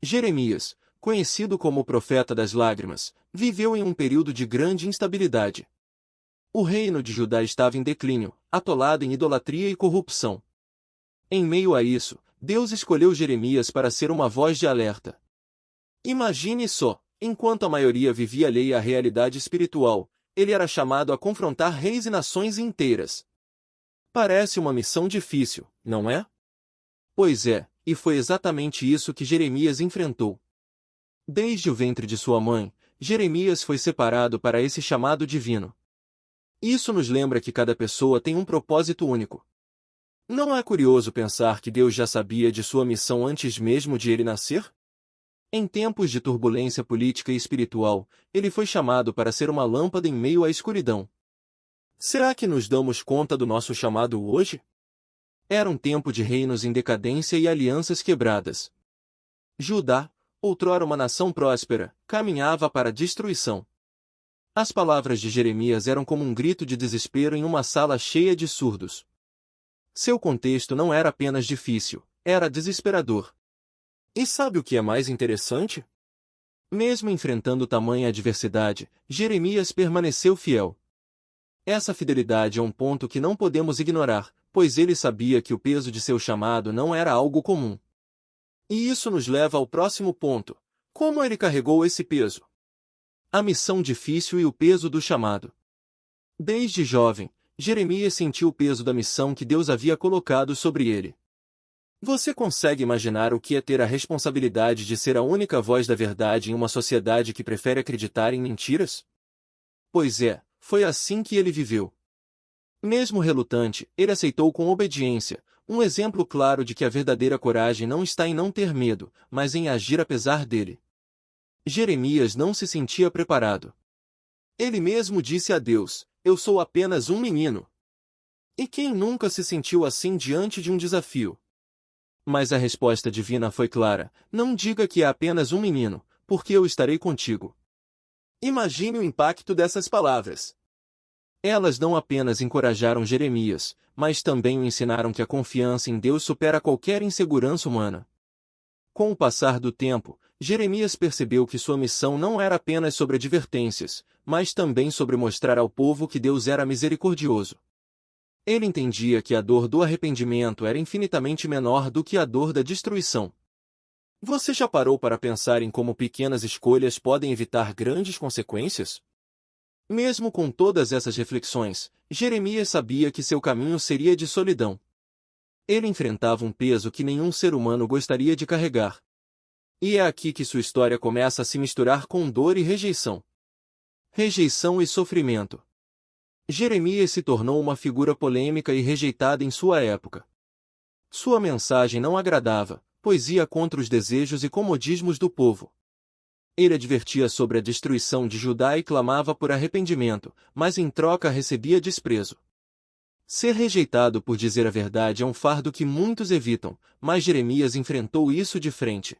Jeremias, conhecido como o profeta das lágrimas, viveu em um período de grande instabilidade. O reino de Judá estava em declínio, atolado em idolatria e corrupção. Em meio a isso, Deus escolheu Jeremias para ser uma voz de alerta. Imagine só, enquanto a maioria vivia alheia à realidade espiritual, ele era chamado a confrontar reis e nações inteiras. Parece uma missão difícil, não é? Pois é, e foi exatamente isso que Jeremias enfrentou. Desde o ventre de sua mãe, Jeremias foi separado para esse chamado divino. Isso nos lembra que cada pessoa tem um propósito único. Não é curioso pensar que Deus já sabia de sua missão antes mesmo de ele nascer? Em tempos de turbulência política e espiritual, ele foi chamado para ser uma lâmpada em meio à escuridão. Será que nos damos conta do nosso chamado hoje? Era um tempo de reinos em decadência e alianças quebradas. Judá, outrora uma nação próspera, caminhava para a destruição. As palavras de Jeremias eram como um grito de desespero em uma sala cheia de surdos. Seu contexto não era apenas difícil, era desesperador. E sabe o que é mais interessante? Mesmo enfrentando tamanha adversidade, Jeremias permaneceu fiel. Essa fidelidade é um ponto que não podemos ignorar, pois ele sabia que o peso de seu chamado não era algo comum. E isso nos leva ao próximo ponto. Como ele carregou esse peso? A missão difícil e o peso do chamado. Desde jovem, Jeremias sentiu o peso da missão que Deus havia colocado sobre ele. Você consegue imaginar o que é ter a responsabilidade de ser a única voz da verdade em uma sociedade que prefere acreditar em mentiras? Pois é, foi assim que ele viveu. Mesmo relutante, ele aceitou com obediência, um exemplo claro de que a verdadeira coragem não está em não ter medo, mas em agir apesar dele. Jeremias não se sentia preparado. Ele mesmo disse a Deus: "Eu sou apenas um menino." E quem nunca se sentiu assim diante de um desafio? Mas a resposta divina foi clara: "Não diga que é apenas um menino, porque eu estarei contigo." Imagine o impacto dessas palavras. Elas não apenas encorajaram Jeremias, mas também o ensinaram que a confiança em Deus supera qualquer insegurança humana. Com o passar do tempo, Jeremias percebeu que sua missão não era apenas sobre advertências, mas também sobre mostrar ao povo que Deus era misericordioso. Ele entendia que a dor do arrependimento era infinitamente menor do que a dor da destruição. Você já parou para pensar em como pequenas escolhas podem evitar grandes consequências? Mesmo com todas essas reflexões, Jeremias sabia que seu caminho seria de solidão. Ele enfrentava um peso que nenhum ser humano gostaria de carregar. E é aqui que sua história começa a se misturar com dor e rejeição. Rejeição e sofrimento. Jeremias se tornou uma figura polêmica e rejeitada em sua época. Sua mensagem não agradava, pois ia contra os desejos e comodismos do povo. Ele advertia sobre a destruição de Judá e clamava por arrependimento, mas em troca recebia desprezo. Ser rejeitado por dizer a verdade é um fardo que muitos evitam, mas Jeremias enfrentou isso de frente.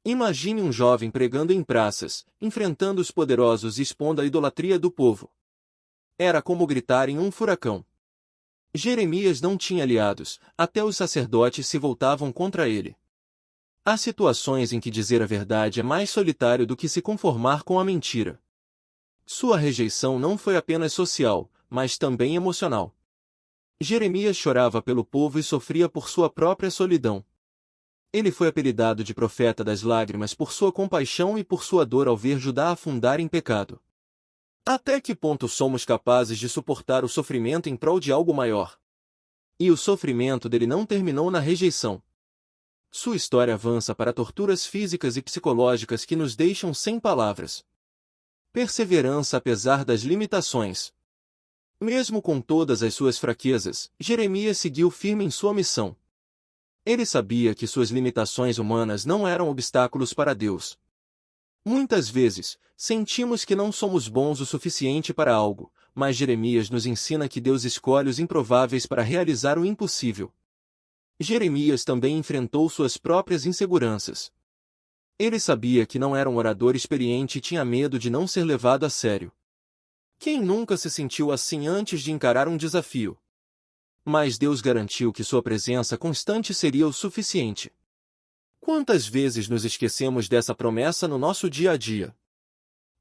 Imagine um jovem pregando em praças, enfrentando os poderosos e expondo a idolatria do povo. Era como gritar em um furacão. Jeremias não tinha aliados, até os sacerdotes se voltavam contra ele. Há situações em que dizer a verdade é mais solitário do que se conformar com a mentira. Sua rejeição não foi apenas social, mas também emocional. Jeremias chorava pelo povo e sofria por sua própria solidão. Ele foi apelidado de profeta das lágrimas por sua compaixão e por sua dor ao ver Judá afundar em pecado. Até que ponto somos capazes de suportar o sofrimento em prol de algo maior? E o sofrimento dele não terminou na rejeição. Sua história avança para torturas físicas e psicológicas que nos deixam sem palavras. Perseverança apesar das limitações. Mesmo com todas as suas fraquezas, Jeremias seguiu firme em sua missão. Ele sabia que suas limitações humanas não eram obstáculos para Deus. Muitas vezes, sentimos que não somos bons o suficiente para algo, mas Jeremias nos ensina que Deus escolhe os improváveis para realizar o impossível. Jeremias também enfrentou suas próprias inseguranças. Ele sabia que não era um orador experiente e tinha medo de não ser levado a sério. Quem nunca se sentiu assim antes de encarar um desafio? Mas Deus garantiu que sua presença constante seria o suficiente. Quantas vezes nos esquecemos dessa promessa no nosso dia a dia?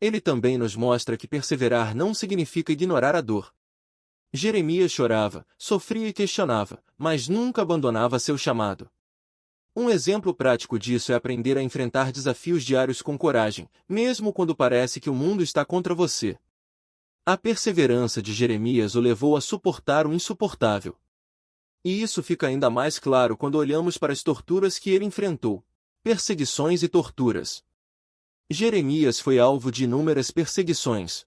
Ele também nos mostra que perseverar não significa ignorar a dor. Jeremias chorava, sofria e questionava, mas nunca abandonava seu chamado. Um exemplo prático disso é aprender a enfrentar desafios diários com coragem, mesmo quando parece que o mundo está contra você. A perseverança de Jeremias o levou a suportar o insuportável. E isso fica ainda mais claro quando olhamos para as torturas que ele enfrentou. Perseguições e torturas. Jeremias foi alvo de inúmeras perseguições.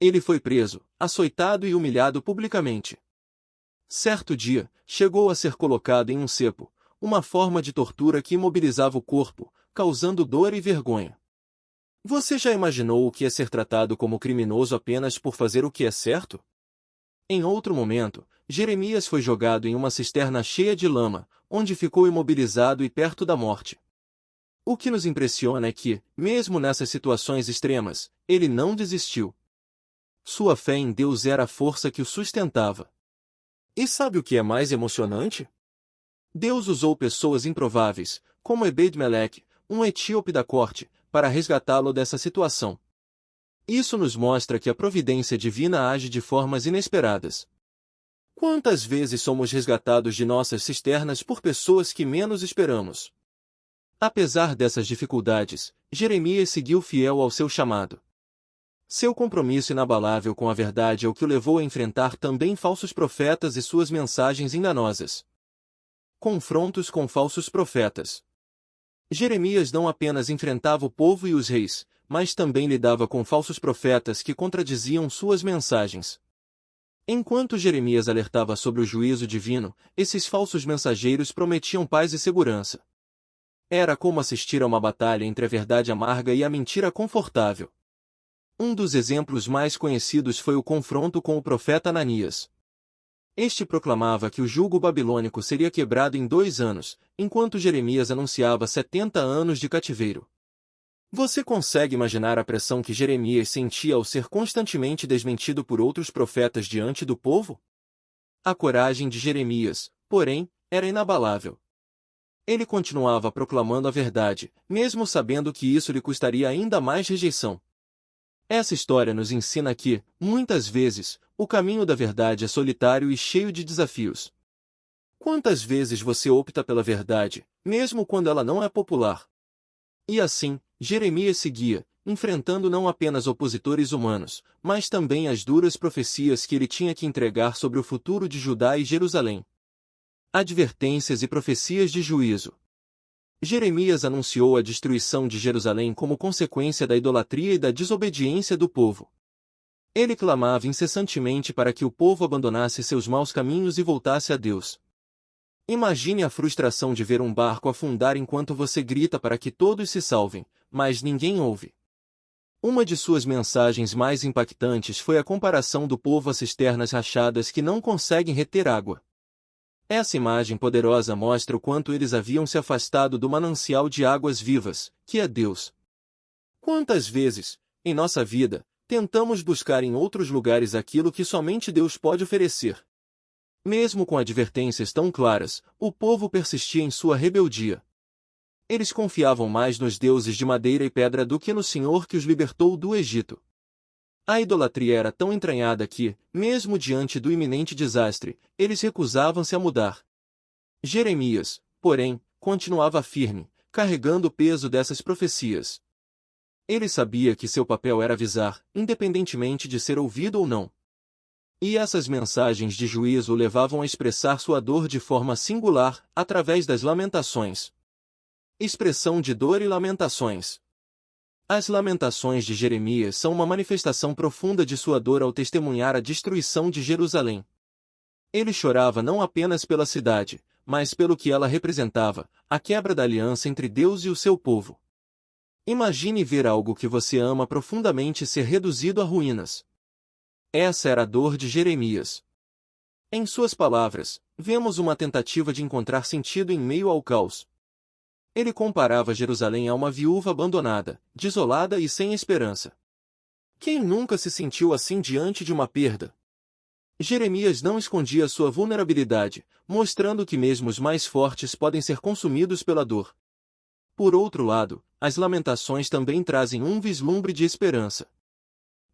Ele foi preso, açoitado e humilhado publicamente. Certo dia, chegou a ser colocado em um cepo, uma forma de tortura que imobilizava o corpo, causando dor e vergonha. Você já imaginou o que é ser tratado como criminoso apenas por fazer o que é certo? Em outro momento, Jeremias foi jogado em uma cisterna cheia de lama, onde ficou imobilizado e perto da morte. O que nos impressiona é que, mesmo nessas situações extremas, ele não desistiu. Sua fé em Deus era a força que o sustentava. E sabe o que é mais emocionante? Deus usou pessoas improváveis, como Ebed-Meleque, um etíope da corte, para resgatá-lo dessa situação. Isso nos mostra que a providência divina age de formas inesperadas. Quantas vezes somos resgatados de nossas cisternas por pessoas que menos esperamos? Apesar dessas dificuldades, Jeremias seguiu fiel ao seu chamado. Seu compromisso inabalável com a verdade é o que o levou a enfrentar também falsos profetas e suas mensagens enganosas. Confrontos com falsos profetas. Jeremias não apenas enfrentava o povo e os reis, mas também lidava com falsos profetas que contradiziam suas mensagens. Enquanto Jeremias alertava sobre o juízo divino, esses falsos mensageiros prometiam paz e segurança. Era como assistir a uma batalha entre a verdade amarga e a mentira confortável. Um dos exemplos mais conhecidos foi o confronto com o profeta Ananias. Este proclamava que o jugo babilônico seria quebrado em 2 anos, enquanto Jeremias anunciava 70 anos de cativeiro. Você consegue imaginar a pressão que Jeremias sentia ao ser constantemente desmentido por outros profetas diante do povo? A coragem de Jeremias, porém, era inabalável. Ele continuava proclamando a verdade, mesmo sabendo que isso lhe custaria ainda mais rejeição. Essa história nos ensina que, muitas vezes, o caminho da verdade é solitário e cheio de desafios. Quantas vezes você opta pela verdade, mesmo quando ela não é popular? E assim, Jeremias seguia, enfrentando não apenas opositores humanos, mas também as duras profecias que ele tinha que entregar sobre o futuro de Judá e Jerusalém. Advertências e profecias de juízo. Jeremias anunciou a destruição de Jerusalém como consequência da idolatria e da desobediência do povo. Ele clamava incessantemente para que o povo abandonasse seus maus caminhos e voltasse a Deus. Imagine a frustração de ver um barco afundar enquanto você grita para que todos se salvem, mas ninguém ouve. Uma de suas mensagens mais impactantes foi a comparação do povo a cisternas rachadas que não conseguem reter água. Essa imagem poderosa mostra o quanto eles haviam se afastado do manancial de águas vivas, que é Deus. Quantas vezes, em nossa vida, tentamos buscar em outros lugares aquilo que somente Deus pode oferecer? Mesmo com advertências tão claras, o povo persistia em sua rebeldia. Eles confiavam mais nos deuses de madeira e pedra do que no Senhor que os libertou do Egito. A idolatria era tão entranhada que, mesmo diante do iminente desastre, eles recusavam-se a mudar. Jeremias, porém, continuava firme, carregando o peso dessas profecias. Ele sabia que seu papel era avisar, independentemente de ser ouvido ou não. E essas mensagens de juízo o levavam a expressar sua dor de forma singular, através das lamentações. Expressão de dor e lamentações. As lamentações de Jeremias são uma manifestação profunda de sua dor ao testemunhar a destruição de Jerusalém. Ele chorava não apenas pela cidade, mas pelo que ela representava, a quebra da aliança entre Deus e o seu povo. Imagine ver algo que você ama profundamente ser reduzido a ruínas. Essa era a dor de Jeremias. Em suas palavras, vemos uma tentativa de encontrar sentido em meio ao caos. Ele comparava Jerusalém a uma viúva abandonada, desolada e sem esperança. Quem nunca se sentiu assim diante de uma perda? Jeremias não escondia sua vulnerabilidade, mostrando que mesmo os mais fortes podem ser consumidos pela dor. Por outro lado, as lamentações também trazem um vislumbre de esperança.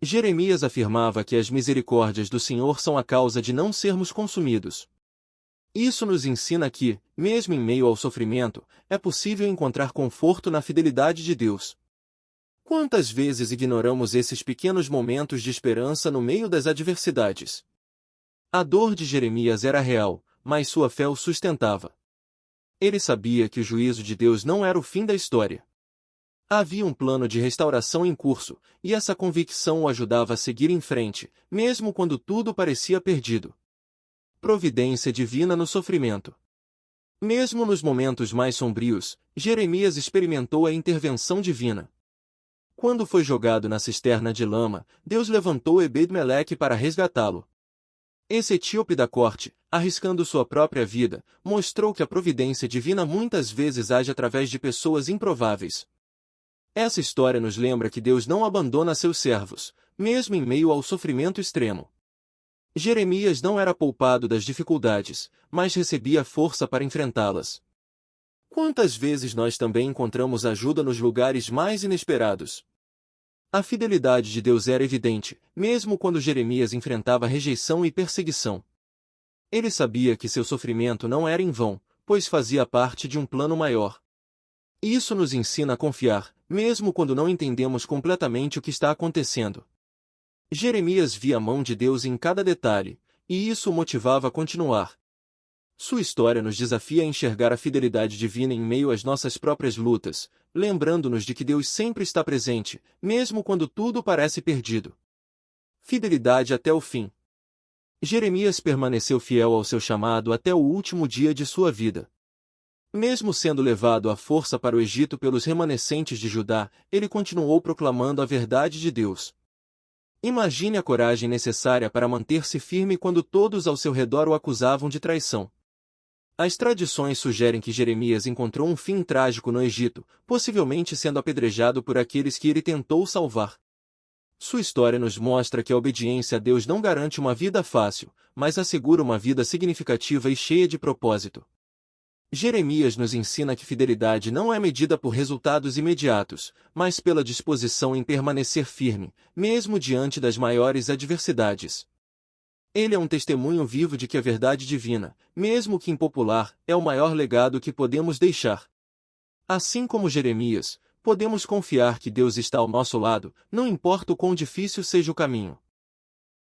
Jeremias afirmava que as misericórdias do Senhor são a causa de não sermos consumidos. Isso nos ensina que, mesmo em meio ao sofrimento, é possível encontrar conforto na fidelidade de Deus. Quantas vezes ignoramos esses pequenos momentos de esperança no meio das adversidades? A dor de Jeremias era real, mas sua fé o sustentava. Ele sabia que o juízo de Deus não era o fim da história. Havia um plano de restauração em curso, e essa convicção o ajudava a seguir em frente, mesmo quando tudo parecia perdido. Providência divina no sofrimento. Mesmo nos momentos mais sombrios, Jeremias experimentou a intervenção divina. Quando foi jogado na cisterna de lama, Deus levantou Ebed-Meleque para resgatá-lo. Esse etíope da corte, arriscando sua própria vida, mostrou que a providência divina muitas vezes age através de pessoas improváveis. Essa história nos lembra que Deus não abandona seus servos, mesmo em meio ao sofrimento extremo. Jeremias não era poupado das dificuldades, mas recebia força para enfrentá-las. Quantas vezes nós também encontramos ajuda nos lugares mais inesperados? A fidelidade de Deus era evidente, mesmo quando Jeremias enfrentava rejeição e perseguição. Ele sabia que seu sofrimento não era em vão, pois fazia parte de um plano maior. Isso nos ensina a confiar, mesmo quando não entendemos completamente o que está acontecendo. Jeremias via a mão de Deus em cada detalhe, e isso o motivava a continuar. Sua história nos desafia a enxergar a fidelidade divina em meio às nossas próprias lutas, lembrando-nos de que Deus sempre está presente, mesmo quando tudo parece perdido. Fidelidade até o fim. Jeremias permaneceu fiel ao seu chamado até o último dia de sua vida. Mesmo sendo levado à força para o Egito pelos remanescentes de Judá, ele continuou proclamando a verdade de Deus. Imagine a coragem necessária para manter-se firme quando todos ao seu redor o acusavam de traição. As tradições sugerem que Jeremias encontrou um fim trágico no Egito, possivelmente sendo apedrejado por aqueles que ele tentou salvar. Sua história nos mostra que a obediência a Deus não garante uma vida fácil, mas assegura uma vida significativa e cheia de propósito. Jeremias nos ensina que fidelidade não é medida por resultados imediatos, mas pela disposição em permanecer firme, mesmo diante das maiores adversidades. Ele é um testemunho vivo de que a verdade divina, mesmo que impopular, é o maior legado que podemos deixar. Assim como Jeremias, podemos confiar que Deus está ao nosso lado, não importa o quão difícil seja o caminho.